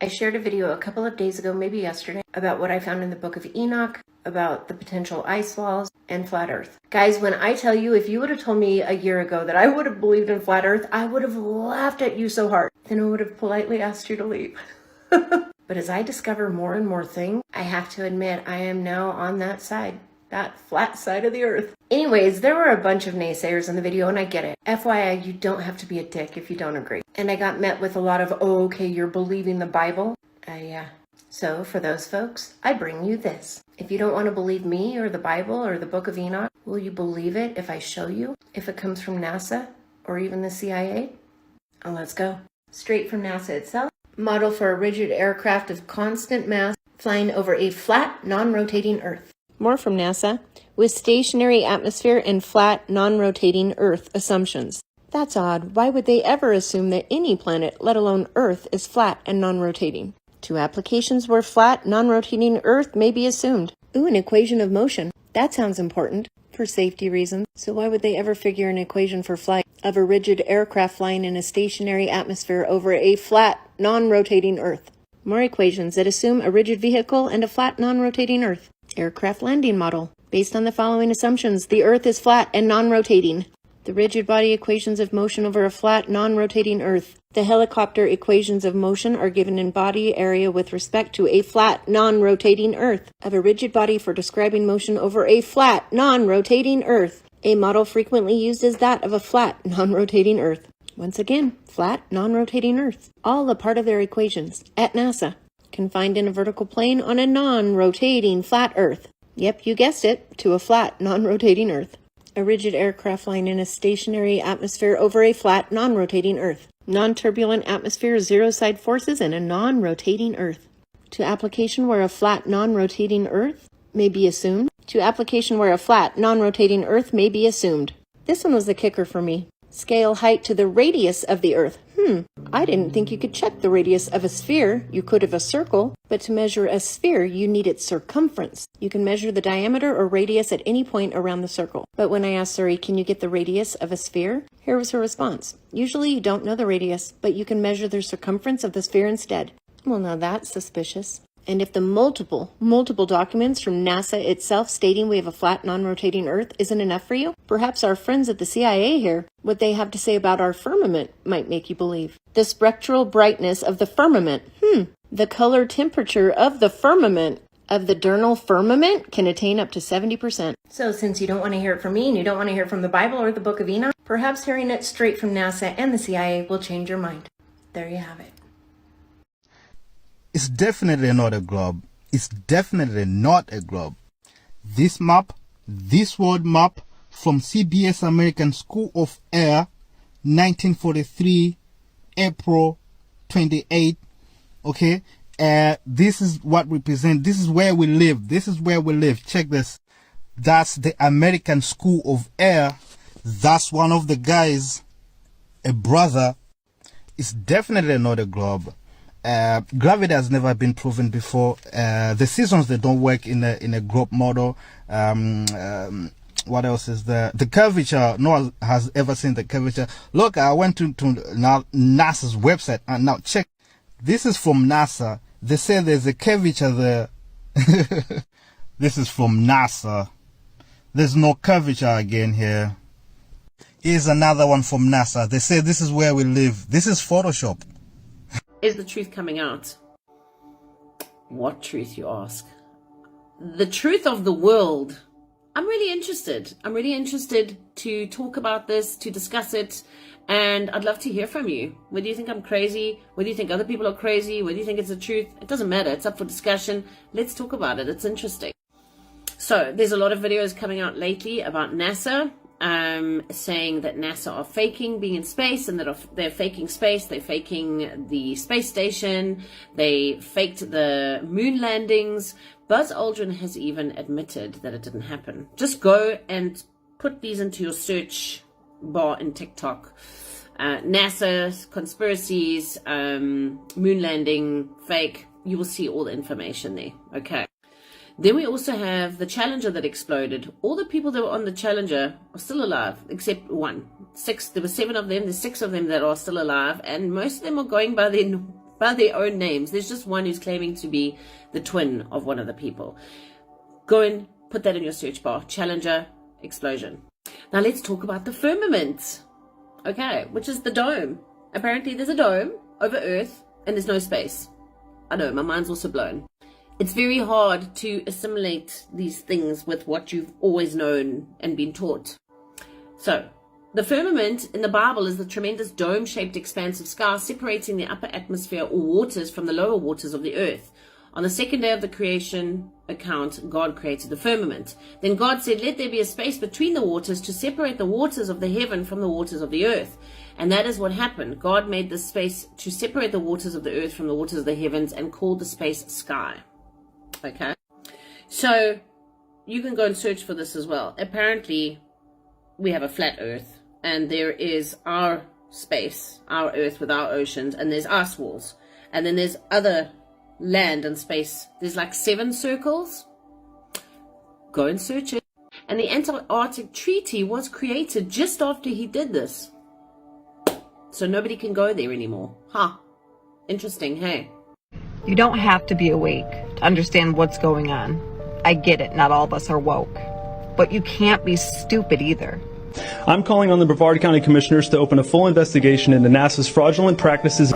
I shared a video a couple of days ago, maybe yesterday, about what I found in the book of Enoch, about the potential ice walls and flat earth. Guys, when I tell you, if you would have told me a year ago that I would have believed in flat earth, I would have laughed at you so hard. Then I would have politely asked you to leave. But as I discover more and more things, I have to admit I am now on that side. That flat side of the earth. Anyways, there were a bunch of naysayers in the video, and I get it. FYI, you don't have to be a dick if you don't agree. And I got met with a lot of, oh, okay, you're believing the Bible? Yeah. So for those folks, I bring you this. If you don't want to believe me or the Bible or the Book of Enoch, will you believe it if I show you? If it comes from NASA or even the CIA? Oh, let's go. Straight from NASA itself. Model for a rigid aircraft of constant mass flying over a flat, non-rotating Earth. More from NASA, with stationary atmosphere and flat, non-rotating Earth assumptions. That's odd. Why would they ever assume that any planet, let alone Earth, is flat and non-rotating? 2 applications where flat, non-rotating Earth may be assumed. Ooh, an equation of motion. That sounds important. For safety reasons. So why would they ever figure an equation for flight of a rigid aircraft flying in a stationary atmosphere over a flat, non-rotating Earth? More equations that assume a rigid vehicle and a flat, non-rotating Earth. Aircraft landing model. Based on the following assumptions, the Earth is flat and non-rotating. The rigid body equations of motion over a flat, non-rotating Earth. The helicopter equations of motion are given in body area with respect to a flat, non-rotating Earth. Of a rigid body for describing motion over a flat, non-rotating Earth. A model frequently used is that of a flat, non-rotating Earth. Once again, flat, non-rotating Earth. All a part of their equations. At NASA. Confined in a vertical plane on a non-rotating flat Earth. Yep, you guessed it, to a flat, non-rotating Earth. A rigid aircraft flying in a stationary atmosphere over a flat, non-rotating Earth. Non-turbulent atmosphere, zero side forces, and a non-rotating Earth. To application where a flat, non-rotating Earth may be assumed. To application where a flat, non-rotating Earth may be assumed. This one was the kicker for me. Scale height to the radius of the Earth. I didn't think you could check the radius of a sphere. You could of a circle, but to measure a sphere, you need its circumference. You can measure the diameter or radius at any point around the circle. But when I asked Suri, can you get the radius of a sphere? Here was her response. Usually you don't know the radius, but you can measure the circumference of the sphere instead. Well, now that's suspicious. And if the multiple documents from NASA itself stating we have a flat, non-rotating Earth isn't enough for you, perhaps our friends at the CIA here, what they have to say about our firmament might make you believe. The spectral brightness of the firmament. The color temperature of the firmament, of the diurnal firmament, can attain up to 70%. So since you don't want to hear it from me and you don't want to hear it from the Bible or the Book of Enoch, perhaps hearing it straight from NASA and the CIA will change your mind. There you have it. It's definitely not a globe. It's definitely not a globe. This map, this world map from CBS American School of Air, 1943, April 28. Okay, this is what represent. This is where we live. This is where we live. Check this. That's the American School of Air. That's one of the guys, a brother. It's definitely not a globe. Gravity has never been proven before. The seasons, they don't work in a globe model. What else is there? The curvature, no one has ever seen the curvature. Look, I went to now NASA's website and now check. This is from NASA. They say there's a curvature there. This is from NASA. There's no curvature again here. Here's another one from NASA. They say this is where we live. This is Photoshop. Is the truth coming out? What truth, you ask? The truth of the world. I'm really interested. I'm really interested to talk about this, to discuss it, and I'd love to hear from you. Whether you think I'm crazy, whether you think other people are crazy, whether you think it's the truth, it doesn't matter. It's up for discussion. Let's talk about it. It's interesting. So there's a lot of videos coming out lately about NASA, saying that NASA are faking being in space and that they're faking space, they're faking the space station, they faked the moon landings. Buzz Aldrin has even admitted that it didn't happen. Just go and put these into your search bar in TikTok. NASA, conspiracies, moon landing, fake. You will see all the information there. Okay. Then we also have the Challenger that exploded. All the people that were on the Challenger are still alive, except one. There were 7 of them. There's 6 of them that are still alive, and most of them are going by their by their own names. There's just one who's claiming to be the twin of one of the people. Go and put that in your search bar. Challenger explosion. Now let's talk about the firmament. Okay, which is the dome. Apparently there's a dome over Earth and there's no space. I know, my mind's also blown. It's very hard to assimilate these things with what you've always known and been taught. So, the firmament in the Bible is the tremendous dome-shaped expanse of sky separating the upper atmosphere or waters from the lower waters of the earth. On the second day of the creation account, God created the firmament. Then God said, let there be a space between the waters to separate the waters of the heaven from the waters of the earth. And that is what happened. God made this space to separate the waters of the earth from the waters of the heavens and called the space sky. Okay? So, you can go and search for this as well. Apparently, we have a flat earth. And there is our space, our earth with our oceans. And there's ice walls. And then there's other land and space. There's like 7 circles. Go and search it. And the Antarctic Treaty was created just after he did this. So nobody can go there anymore. Huh. Interesting, hey? You don't have to be awake to understand what's going on. I get it, not all of us are woke. But you can't be stupid either. I'm calling on the Brevard County Commissioners to open a full investigation into NASA's fraudulent practices.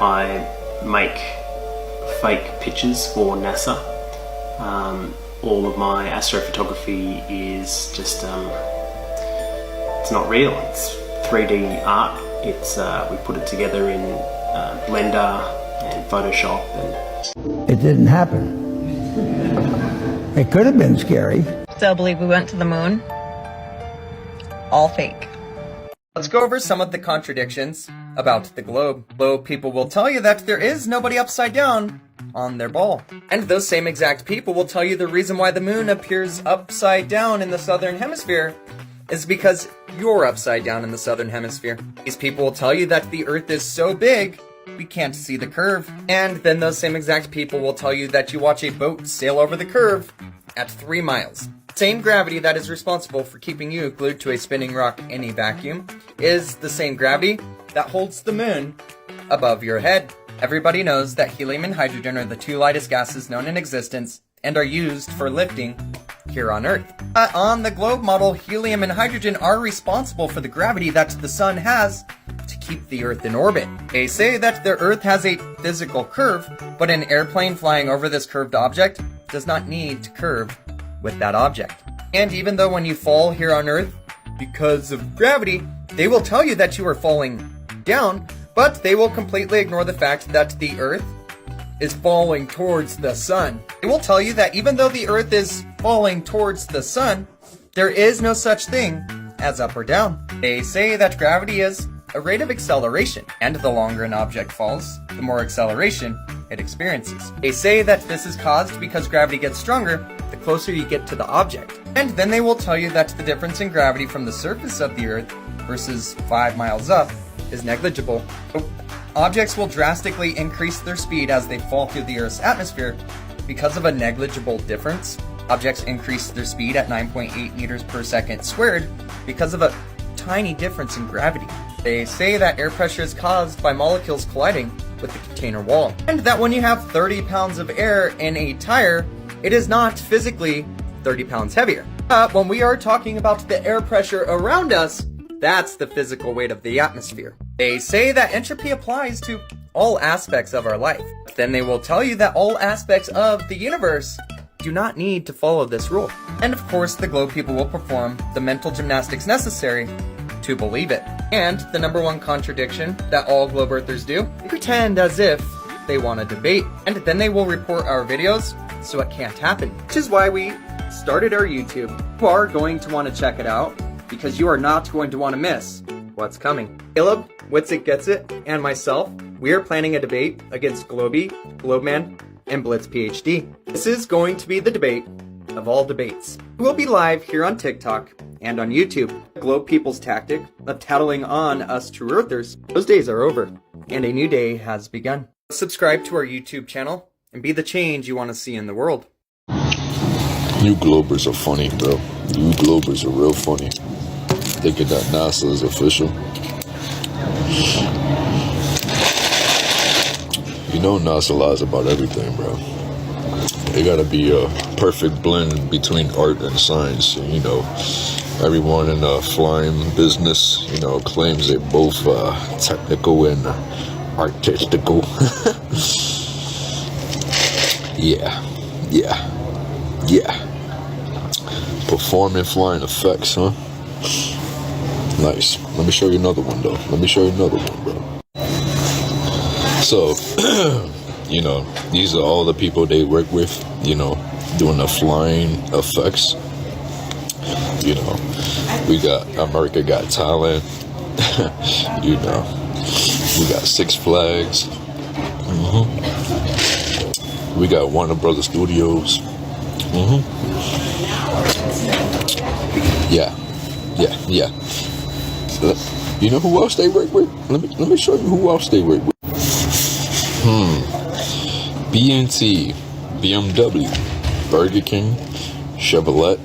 I make fake pictures for NASA. All of my astrophotography is just, it's not real. It's 3D art. It's we put it together in Blender and Photoshop. And it didn't happen. It could have been scary. Still believe we went to the moon? All fake. Let's go over some of the contradictions about the globe. Globe people will tell you that there is nobody upside down on their ball. And those same exact people will tell you the reason why the moon appears upside down in the southern hemisphere is because you're upside down in the southern hemisphere. These people will tell you that the earth is so big, we can't see the curve. And then those same exact people will tell you that you watch a boat sail over the curve at 3 miles. Same gravity that is responsible for keeping you glued to a spinning rock in a vacuum is the same gravity that holds the moon above your head. Everybody knows that helium and hydrogen are the 2 lightest gases known in existence and are used for lifting here on Earth. On the globe model, helium and hydrogen are responsible for the gravity that the sun has to keep the Earth in orbit. They say that the Earth has a physical curve, but an airplane flying over this curved object does not need to curve with that object. And even though when you fall here on Earth, because of gravity, they will tell you that you are falling down, but they will completely ignore the fact that the Earth is falling towards the sun. They will tell you that even though the Earth is falling towards the sun, there is no such thing as up or down. They say that gravity is a rate of acceleration, and the longer an object falls, the more acceleration it experiences. They say that this is caused because gravity gets stronger the closer you get to the object. And then they will tell you that the difference in gravity from the surface of the Earth versus 5 miles up is negligible. Objects will drastically increase their speed as they fall through the Earth's atmosphere because of a negligible difference. Objects increase their speed at 9.8 meters per second squared because of a tiny difference in gravity. They say that air pressure is caused by molecules colliding with the container wall, and that when you have 30 pounds of air in a tire, it is not physically 30 pounds heavier. But when we are talking about the air pressure around us, that's the physical weight of the atmosphere. They say that entropy applies to all aspects of our life. Then they will tell you that all aspects of the universe do not need to follow this rule. And of course, the globe people will perform the mental gymnastics necessary to believe it. And the number one contradiction that all globe earthers do, they pretend as if they want a debate, and then they will report our videos so it can't happen. Which is why we started our YouTube. You are going to want to check it out because you are not going to want to miss what's coming. Caleb, Witsit Gets It, and myself, we are planning a debate against Globey, Globeman, and Blitz PhD. This is going to be the debate of all debates. We will be live here on TikTok and on YouTube. The Globe People's tactic of tattling on us true earthers, those days are over, and a new day has begun. Subscribe to our YouTube channel and be the change you want to see in the world. You Globers are funny, bro. You Globers are real funny. Thinking that NASA is official. You know NASA lies about everything, bro. It gotta be a perfect blend between art and science. And, you know, everyone in the flying business, you know, claims they're both technical and artistical. Yeah. Performing flying effects, huh? Nice. Let me show you another one, though. Bro. So, you know, these are all the people they work with, you know, doing the flying effects. You know, we got America Got Talent. You know, we got Six Flags. We got Warner Brothers Studios. Yeah. You know who else they work with? Let me show you who else they work with. BNT, BMW, Burger King, Chevrolet,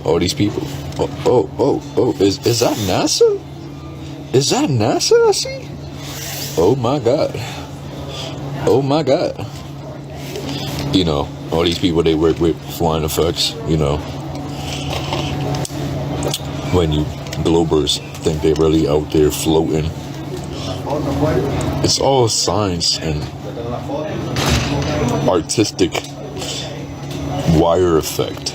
all these people. Oh, is that NASA? Is that NASA I see? Oh my God. You know, all these people they work with flying effects, you know. When you Globers think they're really out there floating. It's all science and artistic wire effect.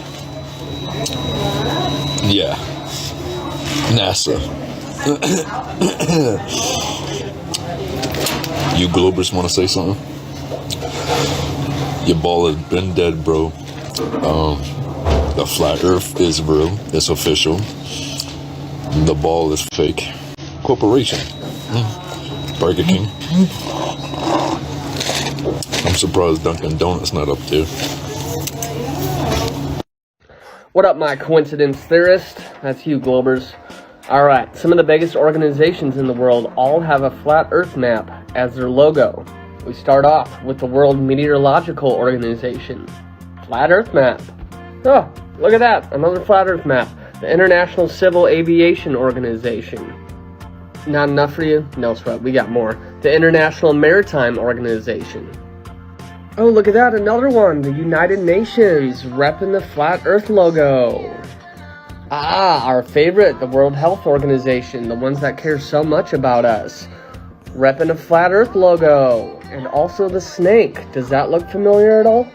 Yeah. NASA. You Globers want to say something? Your ball has been dead, bro. The flat earth is real. It's official. The ball is fake. Corporation. Burger King. I'm surprised Dunkin' Donuts not up there. What up, my coincidence theorist? That's you, Globers. Alright, some of the biggest organizations in the world all have a flat earth map as their logo. We start off with the World Meteorological Organization. Flat earth map. Oh, look at that, another flat earth map. The International Civil Aviation Organization. Not enough for you? No sweat, we got more. The International Maritime Organization. Oh, look at that, another one. The United Nations, repping the flat earth logo. Ah, our favorite, the World Health Organization, the ones that care so much about us. Repping a flat earth logo. And also the snake. Does that look familiar at all?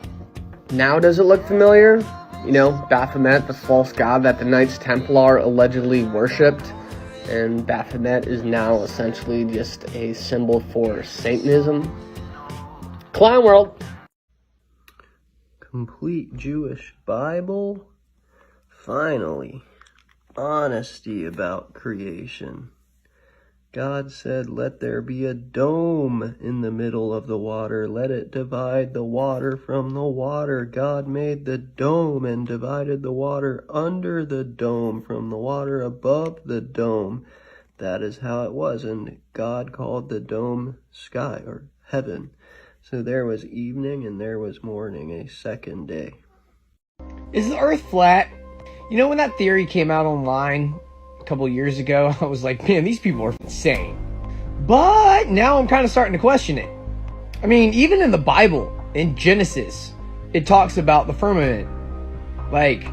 Now does it look familiar? You know, Baphomet, the false god that the Knights Templar allegedly worshipped. And Baphomet is now essentially just a symbol for Satanism. Clown World. Complete Jewish Bible? Finally. Honesty about creation. God said, let there be a dome in the middle of the water. Let it divide the water from the water. God made the dome and divided the water under the dome from the water above the dome. That is how it was. And God called the dome sky or heaven. So there was evening and there was morning, a second day. Is the earth flat? You know, when that theory came out online a couple years ago, I was like, man, these people are insane. But now I'm kind of starting to question it. I mean, even in the Bible, in Genesis, it talks about the firmament. Like,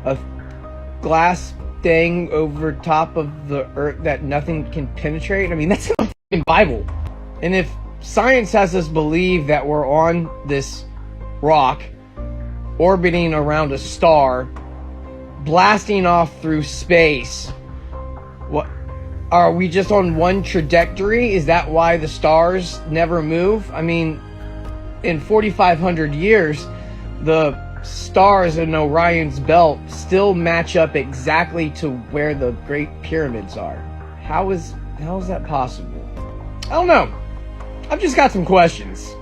a glass thing over top of the earth that nothing can penetrate. I mean, that's in the Bible. And if science has us believe that we're on this rock, orbiting around a star, blasting off through space, what are we just on one trajectory? Is that why the stars never move? I mean, in 4,500 years, the stars in Orion's belt still match up exactly to where the Great Pyramids are. How is that possible? I don't know. I've just got some questions.